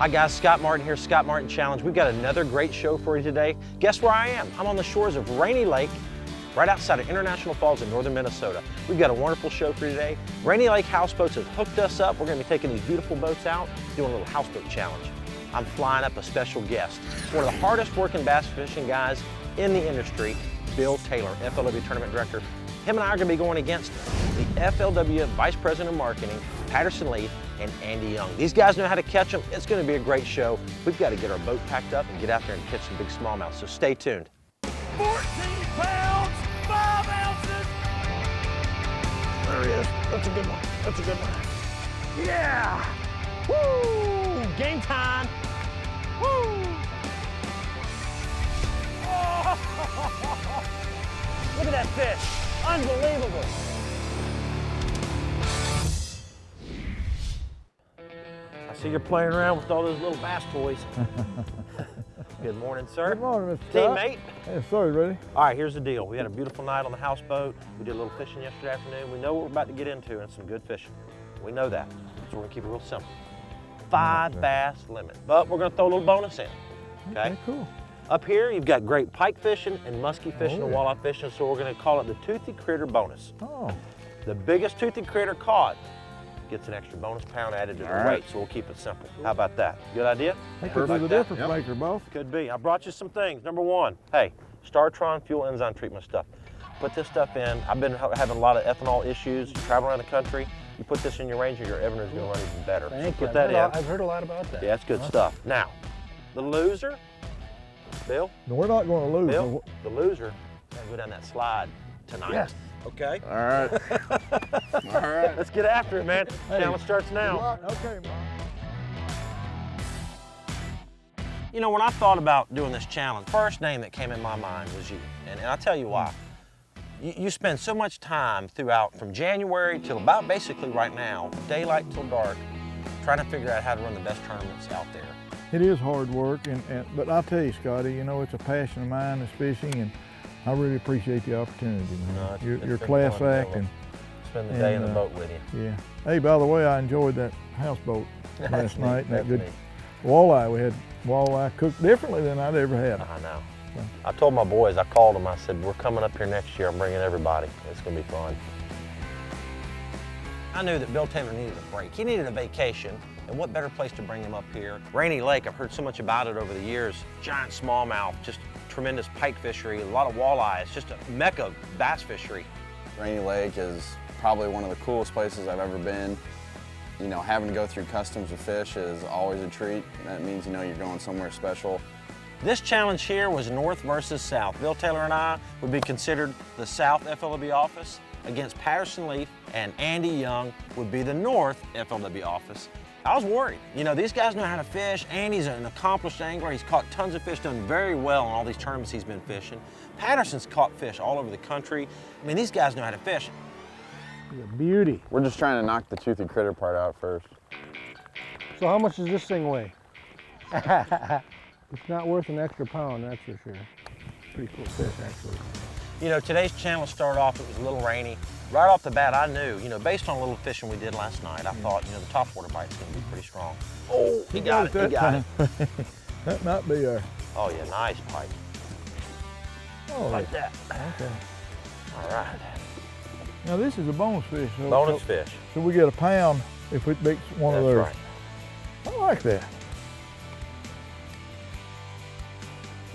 Hi guys, Scott Martin here, Scott Martin Challenge. We've got another great show for you today. Guess where I am? I'm on the shores of Rainy Lake, right outside of International Falls in northern Minnesota. We've got a wonderful show for you today. Rainy Lake Houseboats have hooked us up. We're gonna be taking these beautiful boats out, doing a little houseboat challenge. I'm flying up a special guest, one of the hardest working bass fishing guys in the industry, Bill Taylor, FLW Tournament Director. Him and I are gonna be going against the FLW Vice President of Marketing, Patterson, Leeth, and Andy Young. These guys know how to catch them. It's gonna be a great show. We've got to get our boat packed up and get out there and catch some big smallmouth, so stay tuned. 14 pounds, 5 ounces. There he is. That's a good one. That's a good one. Yeah. Woo! Game time. Woo! Oh. Look at that fish. Unbelievable. I see you're playing around with all those little bass toys. Good morning, sir. Good morning, Mr. Scott. Teammate. Yes, sir, ready? All right, here's the deal. We had a beautiful night on the houseboat. We did a little fishing yesterday afternoon. We know what we're about to get into and some good fishing. We know that. So we're gonna keep it real simple. 5 bass limit, but we're gonna throw a little bonus in, okay? Cool. Up here, you've got great pike fishing and muskie fishing and yeah. walleye fishing, so we're gonna call it the Toothy Critter bonus. Oh. The biggest toothy critter caught gets an extra bonus pound added to the weight, so we'll keep it simple. How about that? Good idea? That could be the difference maker, boss. Could be. I brought you some things. Number one, hey, Startron fuel enzyme treatment stuff. Put this stuff in. I've been having a lot of ethanol issues. You travel around the country, you put this in your Ranger, your Evanor's gonna run even better. Thank so you. put that in. I've heard a lot about that. Yeah, that's good stuff. Now, the loser, Bill? No, we're not going to lose. Bill, the loser, gotta go down that slide tonight. Yes. Okay? All right. All right. Let's get after it, man. Challenge starts now. Okay, Mom. You know, when I thought about doing this challenge, first name that came in my mind was you. And I'll tell you why. You spend so much time throughout, from January till about basically right now, daylight till dark, trying to figure out how to run the best tournaments out there. It is hard work, but I'll tell you, Scotty, you know, it's a passion of mine, is fishing, and I really appreciate the opportunity, man. No, you're been class fun, act. And spend the day in the boat with you. yeah. Hey, by the way, I enjoyed that houseboat last night. And that good neat. walleye. We had walleye cooked differently than I'd ever had. I know. I told my boys, I called them, I said, we're coming up here next year. I'm bringing everybody. It's going to be fun. I knew that Bill Taylor needed a break. He needed a vacation, and what better place to bring him up here? Rainy Lake, I've heard so much about it over the years. Giant smallmouth, just tremendous pike fishery, a lot of walleye. It's just a mecca of bass fishery. Rainy Lake is probably one of the coolest places I've ever been. You know, having to go through customs with fish is always a treat. That means, you know, you're going somewhere special. This challenge here was North versus South. Bill Taylor and I would be considered the South FLW office against Patterson, Leeth, and Andy Young would be the North FLW office. I was worried. You know, these guys know how to fish. Andy's an accomplished angler. He's caught tons of fish, done very well in all these tournaments he's been fishing. Patterson's caught fish all over the country. I mean, these guys know how to fish. It's a beauty. We're just trying to knock the toothy critter part out first. So how much does this thing weigh? It's not worth an extra pound, that's for sure. Pretty cool fish, actually. You know, today's challenge started off, it was a little rainy. Right off the bat, I knew, you know, based on a little fishing we did last night, I thought, you know, the topwater bite's gonna be pretty strong. Oh, he got it, he got it. That might be a... Oh yeah, nice pike. Oh, Like that. okay. All right. Now this is a bonus fish. Bonus fish. So we get a pound if it makes one of those. That's right. I like that.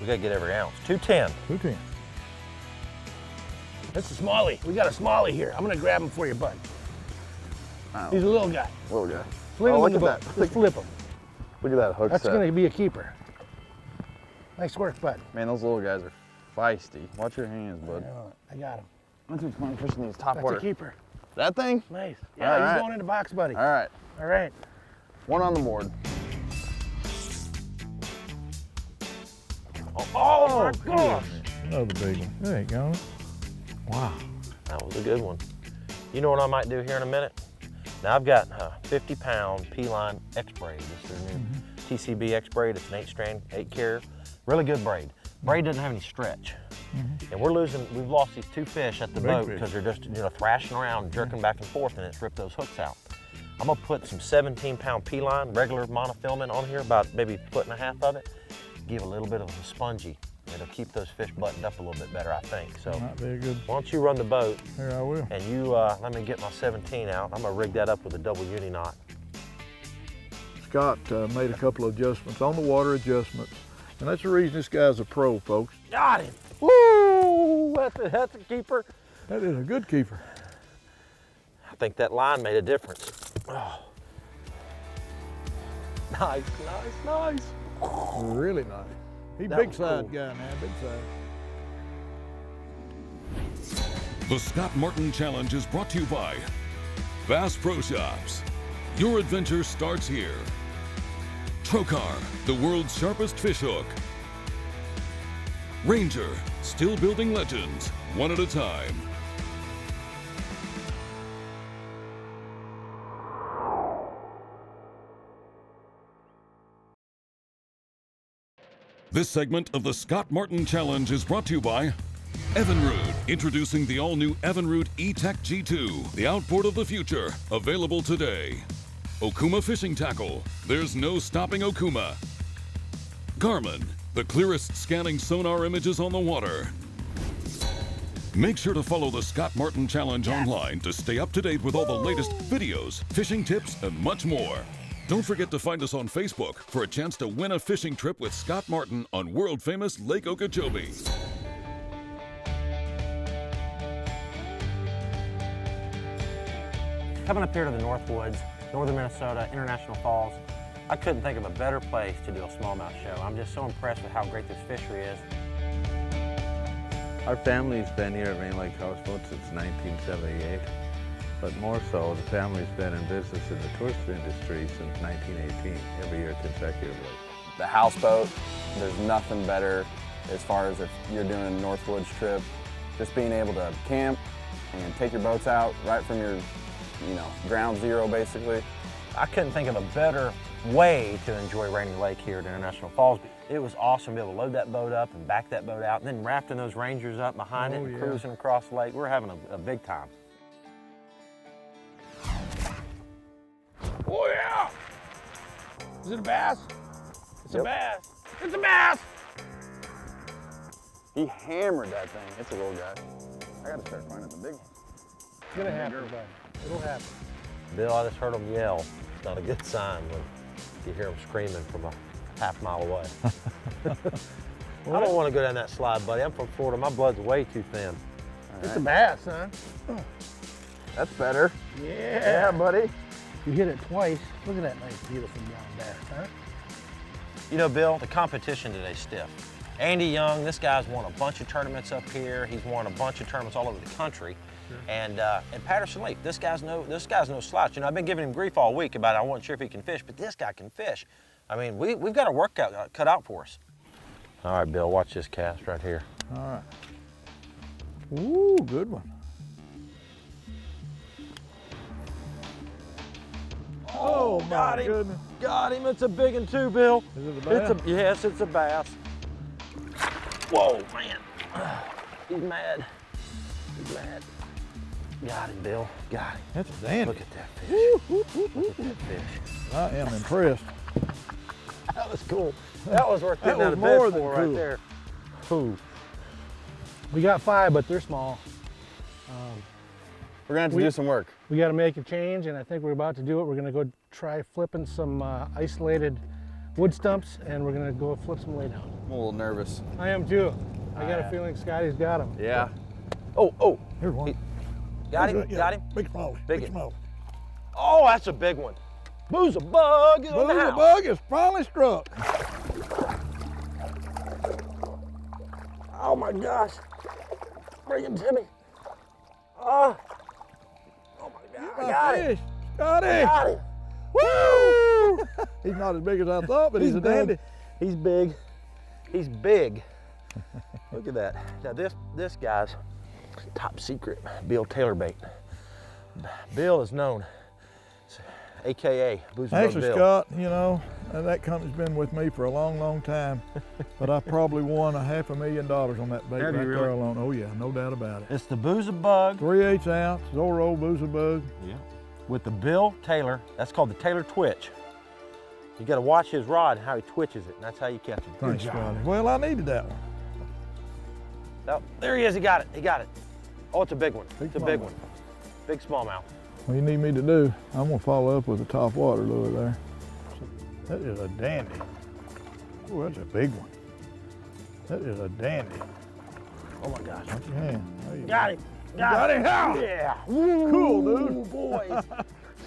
We gotta get every ounce. 210. 210. That's a smallie. We got a smallie here. I'm gonna grab him for you, bud. Oh. He's a little guy. Little guy. Flip him Oh, in the look at boat. that. Just flip him. Look at that hook That's set. gonna be a keeper. Nice work, bud. Man, those little guys are feisty. Watch your hands, bud. I got him. That's what's fun fishing these top That's water. a keeper. That thing? Nice. Yeah, All he's right. going in the box, buddy. All right. All right. One on the board. Oh my gosh. Another big one. There you go. Wow. That was a good one. You know what I might do here in a minute? Now I've got a 50-pound P-line X-braid. This is their new TCB X-braid. It's an 8-strand, 8-carrier. Really good braid. Braid doesn't have any stretch. And we've lost these 2 fish at the Big boat fish. because they're just, you know, thrashing around, jerking back and forth, and it's ripped those hooks out. I'm gonna put some 17-pound P-line, regular monofilament on here, about maybe 1.5 foot of it. Give a little bit of a spongy. It'll keep those fish buttoned up a little bit better, I think. So Might be a good. why don't you run the boat? Here I will. And you let me get my 17 out. I'm gonna rig that up with a double uni knot. Scott made a couple of adjustments on the water adjustments, and that's the reason this guy's a pro, folks. Got him. Woo! That's a keeper. That is a good keeper. I think that line made a difference. Oh. Nice, nice, nice. Really nice. He's That big was side cool. guy, man, big side. The Scott Martin Challenge is brought to you by Bass Pro Shops. Your adventure starts here. TROKAR, the world's sharpest fish hook. Ranger, still building legends, one at a time. This segment of the Scott Martin Challenge is brought to you by Evinrude, introducing the all-new Evinrude E-Tech G2, the outboard of the future, available today. Okuma Fishing Tackle, there's no stopping Okuma. GARMIN, the clearest scanning sonar images on the water. Make sure to follow the Scott Martin Challenge online to stay up to date with all the latest videos, fishing tips, and much more. Don't forget to find us on Facebook for a chance to win a fishing trip with Scott Martin on world-famous Lake Okeechobee. Coming up here to the North Woods, northern Minnesota, International Falls, I couldn't think of a better place to do a smallmouth show. I'm just so impressed with how great this fishery is. Our family's been here at Rainy Lake Houseboats since 1978, but more so, the family's been in business in the tourist industry since 1918, every year consecutively. The houseboat, there's nothing better as far as if you're doing a Northwoods trip. Just being able to camp and take your boats out right from your, ground zero basically. I couldn't think of a better way to enjoy Rainy Lake here at International Falls. It was awesome to be able to load that boat up and back that boat out, and then rafting those Rangers up behind it and yeah. cruising across the lake. We're having a big time. Oh yeah! Is it a bass? It's a bass. It's a bass! He hammered that thing. It's a little guy. I gotta start finding the big one. It's gonna happen, bud. It'll happen. Bill, I just heard them yell. It's not a good sign when you hear them screaming from a half-mile away. I don't want to go down that slide, buddy. I'm from Florida. My blood's way too thin. It's a bass, son. That's better. Yeah. buddy. You hit it twice. Look at that nice, beautiful brown bass, huh? You know, Bill, the competition today's stiff. Andy Young, this guy's won a bunch of tournaments up here. He's won a bunch of tournaments all over the country. Sure. And Patterson Leeth, this guy's no slouch. I've been giving him grief all week about I wasn't sure if he can fish, but this guy can fish. I mean, we've got a workout cut out for us. All right, Bill, watch this cast right here. All right. Ooh, good one. Oh, got my him. goodness. Got him. It's a big one too, Bill. Is it a bass? Yes, it's a bass. Whoa, man. He's mad. He's mad. Got him, Bill. Got him. That's a dandy. Look at that fish. Look at that fish. I am impressed. That was cool. That was worth getting That out of was bed more for than right cool. there. Ooh. We got 5, but they're small. We're gonna have to do some work. We got to make a change, and I think we're about to do it. We're going to go try flipping some isolated wood stumps, and we're going to go flip some lay down. I'm a little nervous. I am too. I got a feeling Scotty's got them. Yeah. Oh. Here's one. Got him? Yeah, Got him? Big small. Big Big one. small. Oh, that's a big one. Booze a bug in the The house. bug is finally struck. Oh my gosh. Bring him to me. Oh my God. I got him. Fish. Scotty. Got him. Woo! He's not as big as I thought, but he's a dandy. He's big. He's big. Look at that. Now this guy's top secret, Bill Taylor bait. Bill is known, AKA Booze Bug Actually, Bill. Scott, that company's been with me for a long, long time, but I probably won $500,000 on that bait Have you right really? there alone. Oh yeah, no doubt about it. It's the Booze Bug. 3/8 ounce Zorro Boozer Bug. Yeah. with the Bill Taylor. That's called the Taylor Twitch. You got to watch his rod and how he twitches it, and that's how you catch him. Thanks, Scotty. Well, I needed that one. Oh, there he is. He got it. He got it. Oh, it's a big one. It's a big one. Big smallmouth. What you need me to do, I'm gonna follow up with a top water lure there. That is a dandy. Oh, that's a big one. That is a dandy. Oh my gosh. Watch your hand. There you Got go. him. Got him. Yeah. Cool, dude. Boys.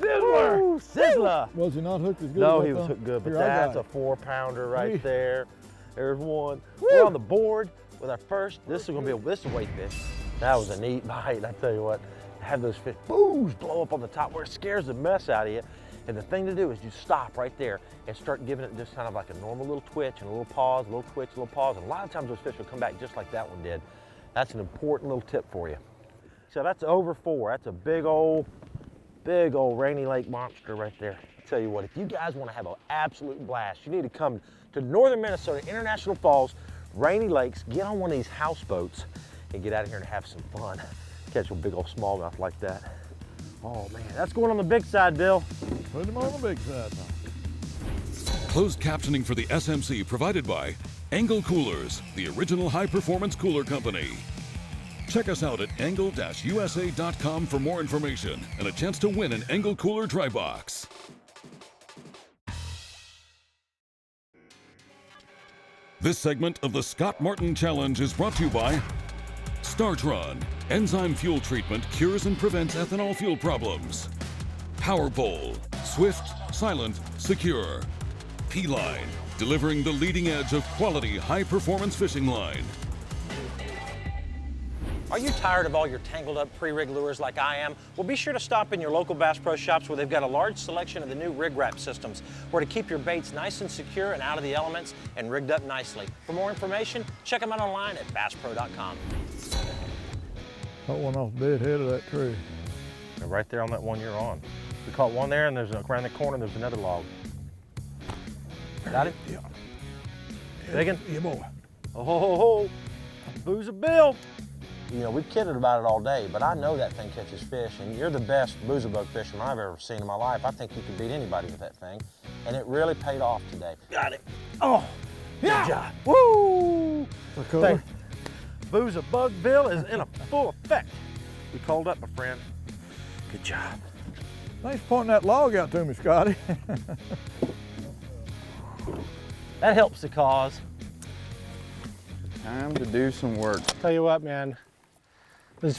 Sizzler. Ooh, sizzler. Was he not hooked as good? No, as he I was thought? hooked good, but Here, I that's got a 4-pounder right Hey. there. There's one. We're on the board with our first. This is gonna be this is a weight fish. That was a neat bite. I tell you what, have those fish blow up on the top where it scares the mess out of you. And the thing to do is you stop right there and start giving it just kind of like a normal little twitch and a little pause, a little twitch, a little pause. And a lot of times those fish will come back just like that one did. That's an important little tip for you. So that's over 4. That's a big old Rainy Lake monster right there. I tell you what, if you guys want to have an absolute blast, you need to come to northern Minnesota, International Falls, Rainy Lakes, get on one of these houseboats and get out of here and have some fun. Catch a big old smallmouth like that. Oh man, that's going on the big side, Bill. Put him on the big side now. Closed captioning for the SMC provided by Angle Coolers, the original high-performance cooler company. Check us out at angle-usa.com for more information and a chance to win an Angle Cooler dry box. This segment of the Scott Martin Challenge is brought to you by Startron, enzyme fuel treatment cures and prevents ethanol fuel problems. Power Bowl, swift, silent, secure. P-Line, delivering the leading edge of quality, high-performance fishing line. Are you tired of all your tangled up pre-rig lures like I am? Well, be sure to stop in your local Bass Pro Shops where they've got a large selection of the new rig wrap systems where to keep your baits nice and secure and out of the elements and rigged up nicely. For more information, check them out online at basspro.com. Caught one off the dead head of that tree. They're right there on that one you're on. We caught one there and there's around the corner there's another log. Got it? Yeah. Big one? Yeah, boy. Oh, ho, ho, ho. Boozer Bill. You know, we've kidded about it all day, but I know that thing catches fish, and you're the best boozer bug fisherman I've ever seen in my life. I think you could beat anybody with that thing, and it really paid off today. Got it. Oh, yeah. Good job. Woo! Hey, Boozer Bug Bill is in a full effect. We called up, my friend. Good job. thanks for pointing that log out to me, Scotty. That helps the cause. Time to do some work. Tell you what, man, this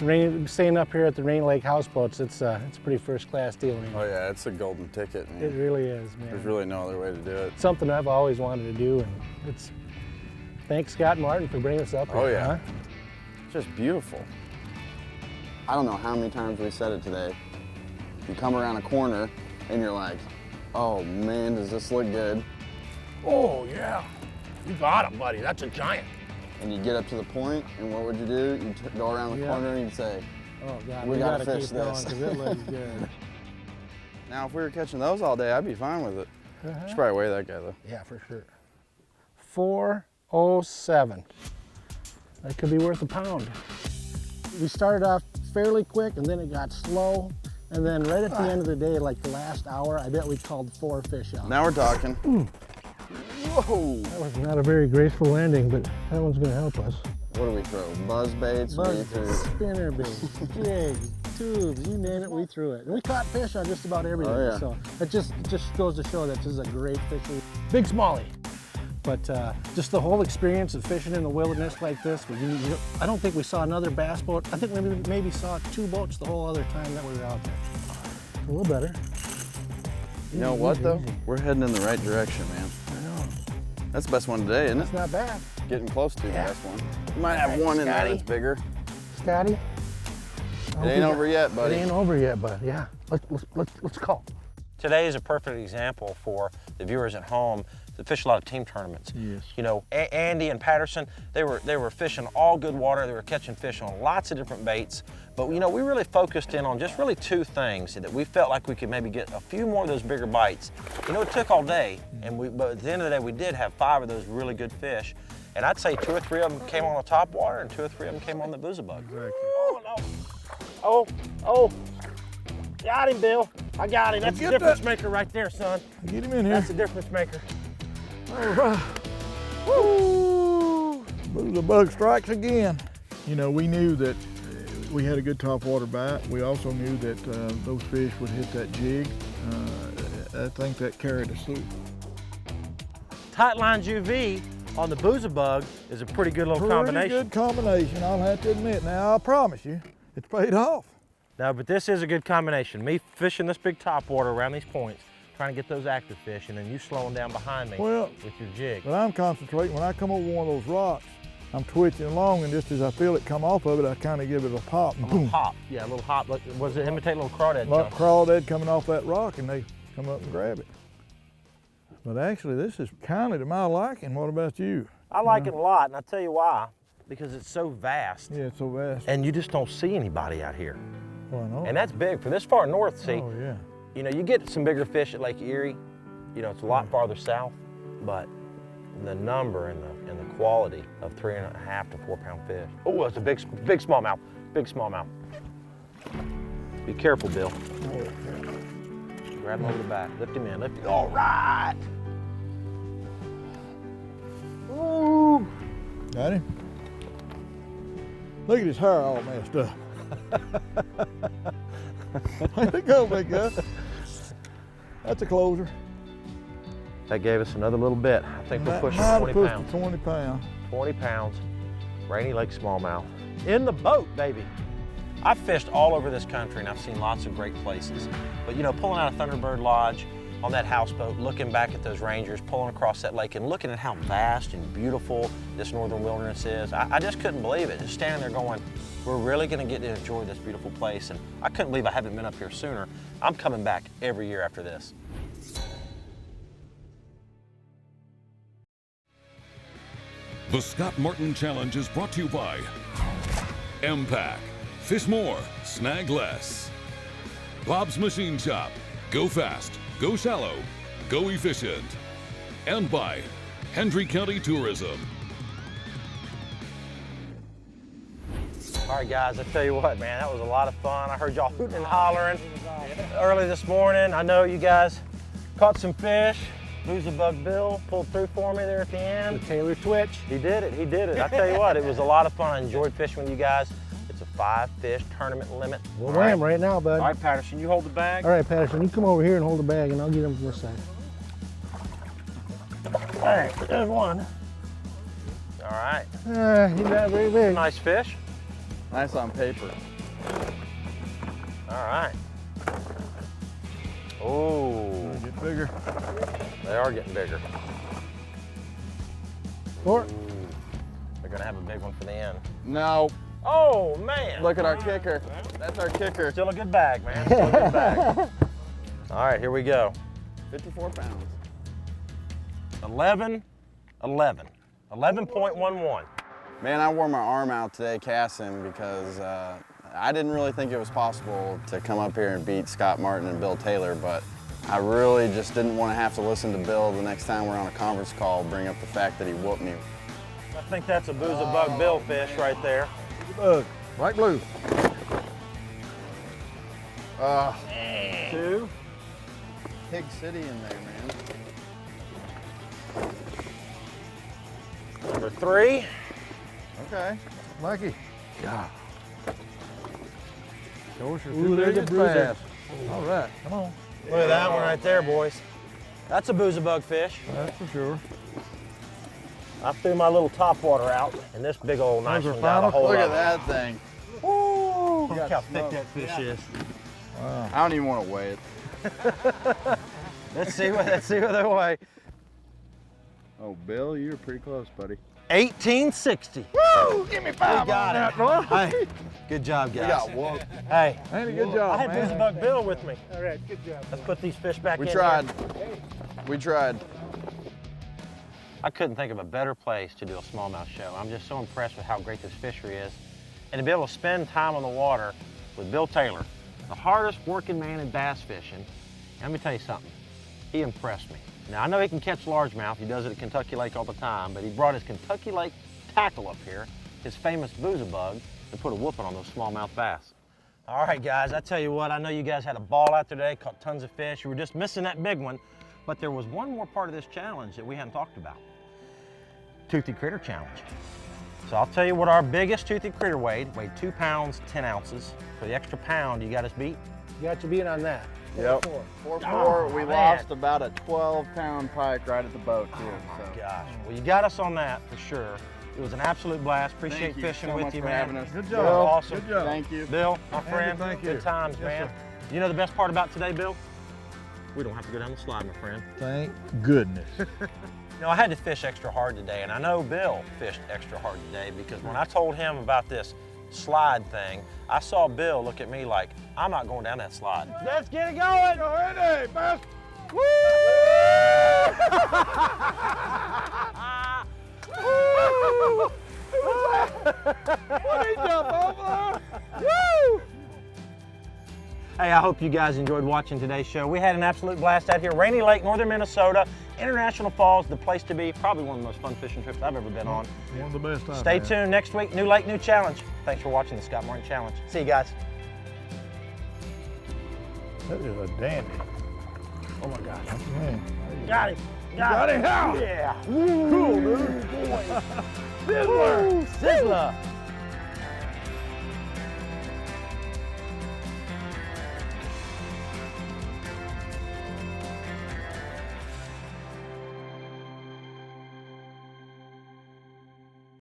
staying up here at the Rainy Lake houseboats, it's a pretty first-class deal. Man. Oh yeah, it's a golden ticket, man. It really is, man. There's really no other way to do it. It's something I've always wanted to do, and it's thanks Scott Martin for bringing us up here. Oh yeah, huh? it's just beautiful. I don't know how many times we said it today. You come around a corner and you're like, oh man, does this look good? Oh, yeah. You got him, buddy. That's a giant. And you get up to the point, and what would you do? You'd go around the corner and you'd say, Oh God, We gotta gotta fish keep going this. 'cause it looks good. now if we were catching those all day, I'd be fine with it. Should probably weigh that guy though. Yeah, for sure. 407. That could be worth a pound. We started off fairly quick, and then it got slow. And then right at the end of the day, like the last hour, I bet we called 4 fish out. Now we're talking. Whoa! That was not a very graceful landing, but that one's gonna help us. What do we throw? Buzz baits? Buzz Leeth, or- baits, spinner baits, jigs, tubes, you name it, we threw it. And we caught fish on just about everything. Oh, yeah. So it just goes to show that this is a great fishing. Big smallie. But just the whole experience of fishing in the wilderness like this, I don't think we saw another bass boat. I think we maybe saw 2 boats the whole other time that we were out there. A little better. You know what though? We're heading in the right direction, man. I know. That's the best one today, isn't It's it? not bad. Getting close to the Yeah. best one. You might have one in there Scotty. that's bigger. Scotty? It ain't over yet, buddy. It ain't over yet, bud. Yeah. Let's call. Today is a perfect example for the viewers at home that fish a lot of team tournaments. Yes. You know, Andy and Patterson, they were fishing all good water. They were catching fish on lots of different baits. But you know, we really focused in on just really 2 things that we felt like we could maybe get a few more of those bigger bites. You know, it took all day, but at the end of the day, we did have 5 of those really good fish. And I'd say 2 or 3 of them came on the top water, and 2 or 3 of them came on the boozer bug. Exactly. Oh no! Oh! Got him, Bill. I got him. That's a Get difference that. maker right there, son. Get him in here. That's a difference maker. All right. Woo! The bug strikes again. You know, we knew that we had a good topwater bite. We also knew that those fish would hit that jig. I think that carried us through. Tight lines UV on the Boozabug is a pretty good little combination. Pretty good combination, I'll have to admit. Now, I promise you, it's paid off. No, but this is a good combination. Me fishing this big topwater around these points, trying to get those active fish, and then you slowing down behind me with your jig. But I'm concentrating. When I come over one of those rocks, I'm twitching along, and just as I feel it come off of it, I kind of give it a pop. And A little boom. hop. Yeah, a little hop. Like, was it imitate a little crawdad Like jump? crawdad coming off that rock, and they come up and grab it. But actually, this is kind of to my liking. What about you? I like it a lot, and I'll tell you why. Because it's so vast, Yeah, it's so vast. and you just don't see anybody out here. Well, I know. And that's big. For this far north, see, Oh, yeah. you know, you get some bigger fish at Lake Erie. You know, it's a lot farther south, but the number and the quality of 3.5 to 4 pound fish. Oh, it's a big smallmouth, big smallmouth. Be careful, Bill. Grab him over the back, lift him in, lift him. All right. Ooh. Got him? Look at his hair all messed up. There you go, big guy. That's a closer. That gave us another little bit. I think we're pushing Might have 20 pushed pounds. to 20 pounds. 20 pounds, Rainy Lake smallmouth. In the boat, baby. I've fished all over this country and I've seen lots of great places. But you know, pulling out of Thunderbird Lodge on that houseboat, looking back at those rangers, pulling across that lake and looking at how vast and beautiful this northern wilderness is, I just couldn't believe it. Just standing there going, we're really gonna get to enjoy this beautiful place. And I couldn't believe I haven't been up here sooner. I'm coming back every year after this. The Scott Martin Challenge is brought to you by MPAC. Fish more, snag less. Bob's Machine Shop. Go fast, go shallow, go efficient. And by Hendry County Tourism. All right, guys, I tell you what, man, that was a lot of fun. I heard y'all hooting and hollering early this morning. I know you guys caught some fish. Boozabug Bill pulled through for me there at the end. The Taylor Twitch. He did it, he did it. I tell you what, it was a lot of fun. I enjoyed fishing with you guys. It's a 5-fish tournament limit. We'll wham right now, bud. All right, Patterson, you hold the bag. All right, Patterson, you come over here and hold the bag, and I'll get him from this side. All right, there's one. All right. He's not very big. Nice fish. Nice on paper. All right. Oh, Get bigger. they are getting bigger. Four. They're gonna have a big one for the end. No, Oh, man. look at our kicker. That's our kicker. Still a good bag, man. Still a good bag. All right, here we go. 54 pounds. 11, 11. 11.11. Man, I wore my arm out today casting because I didn't really think it was possible to come up here and beat Scott Martin and Bill Taylor, but I really just didn't want to have to listen to Bill the next time we're on a conference call bring up the fact that he whooped me. I think that's a Boozabug Bill fish right there. Bug. Right blue. 2. Pig City in there, man. Number 3. Okay. Lucky. Yeah. Show us your Ooh, there's a bruiser. All right, come on. Look at that one right there, boys. That's a Boozabug fish. That's for sure. I threw my little topwater out, and this big old nice Those are one got a final? hold Look of at it. that thing. Ooh, look got how thick smoked. that fish is. I don't even want to weigh it. Let's see what they weigh. Oh, Bill, you're pretty close, buddy. 1860. Woo! Give me 5 We got on it. that, boy. Hey, good job, guys. We got whooped. Hey, Ain't a good I job, had man. Boozabug Bill with me. All right, good job. Let's put these fish back in. We here. tried. We tried. I couldn't think of a better place to do a smallmouth show. I'm just so impressed with how great this fishery is. And to be able to spend time on the water with Bill Taylor, the hardest working man in bass fishing. And let me tell you something, he impressed me. Now I know he can catch largemouth, he does it at Kentucky Lake all the time, but he brought his Kentucky Lake tackle up here, his famous Boozabug, to put a whooping on those smallmouth bass. All right, guys, I tell you what, I know you guys had a ball out today, caught tons of fish. You were just missing that big one, but there was one more part of this challenge that we hadn't talked about. Toothy Critter Challenge. So I'll tell you what our biggest toothy critter weighed 2 pounds, 10 ounces. For the extra pound, you got us beat. You got your beat on that. Yep. 4-4. 4-4. We man. lost about a 12-pound pike right at the boat too. Oh gosh, well you got us on that for sure. It was an absolute blast. Appreciate fishing with you, man. Good job. Bill, awesome. Good job. Thank you. Bill, my friend, thank good you. times, Yes, man. sir. You know the best part about today, Bill? We don't have to go down the slide, my friend. Thank goodness. You know, I had to fish extra hard today, and I know Bill fished extra hard today because when I told him about this slide thing, I saw Bill look at me like, I'm not going down that slide. Let's get it going! Go ahead, best. Woo! What did you jump over? Woo! Hey, I hope you guys enjoyed watching today's show. We had an absolute blast out here. Rainy Lake, northern Minnesota, International Falls, the place to be. Probably one of the most fun fishing trips I've ever been on. One of the best I've Stay had. tuned. Next week, new lake, new challenge. Thanks for watching the Scott Martin Challenge. See you guys. That is a dandy. Oh my gosh. Man. Got him. Got him. How? Yeah. Cool, dude. Sizzler. Sizzler.